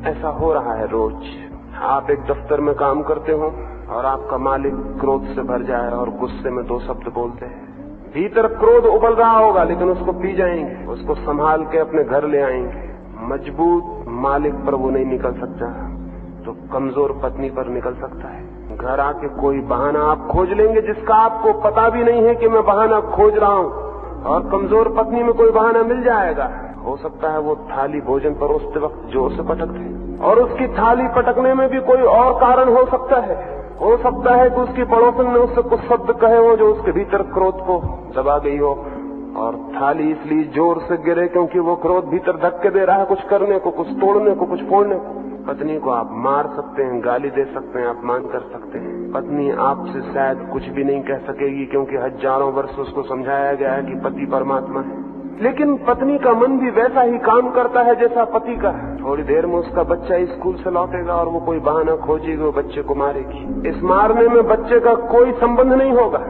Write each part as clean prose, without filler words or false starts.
ऐसा हो रहा है रोज। आप एक दफ्तर में काम करते हो और आपका मालिक क्रोध से भर जाए और गुस्से में 2 शब्द बोलते हैं। भीतर क्रोध उबल रहा होगा लेकिन उसको पी जाएंगे, उसको संभाल के अपने घर ले आएंगे। मजबूत मालिक पर वो नहीं निकल सकता तो कमजोर पत्नी पर निकल सकता है। घर आके कोई बहाना आप खोज लेंगे जिसका आपको पता भी नहीं है कि मैं बहाना खोज रहा हूँ, और कमजोर पत्नी में कोई बहाना मिल जाएगा। हो सकता है वो थाली भोजन परोसते वक्त जोर से पटक दे, और उसकी थाली पटकने में भी कोई और कारण हो सकता है। हो सकता है कि उसकी पड़ोसन ने उससे कुछ शब्द कहे हो जो उसके भीतर क्रोध को दबा गई हो, और थाली इसलिए जोर से गिरे क्योंकि वो क्रोध भीतर धक्के दे रहा है कुछ करने को, कुछ तोड़ने को, कुछ फोड़ने को। पत्नी को आप मार सकते हैं, गाली दे सकते हैं, अपमान कर सकते हैं। पत्नी आपसे शायद कुछ भी नहीं कह सकेगी क्योंकि हजारों वर्ष उसको समझाया गया है कि पति परमात्मा है। लेकिन पत्नी का मन भी वैसा ही काम करता है जैसा पति का। थोड़ी देर में उसका बच्चा स्कूल से लौटेगा और वो कोई बहाना खोजेगी, वो बच्चे को मारेगी। इस मारने में बच्चे का कोई संबंध नहीं होगा।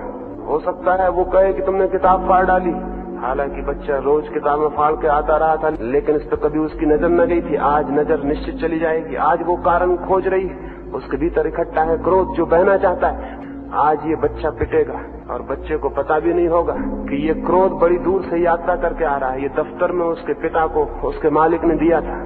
हो सकता है वो कहे कि तुमने किताब फाड़ डाली, हालांकि बच्चा रोज किताबें फाड़ के आता रहा था, लेकिन इस पर कभी उसकी नजर न गई थी। आज नजर निश्चित चली जाएगी। आज वो कारण खोज रही है, उसके भीतर इकट्ठा है क्रोध जो बहना चाहता है। आज ये बच्चा पिटेगा और बच्चे को पता भी नहीं होगा कि ये क्रोध बड़ी दूर से यात्रा करके आ रहा है। ये दफ्तर में उसके पिता को उसके मालिक ने दिया था।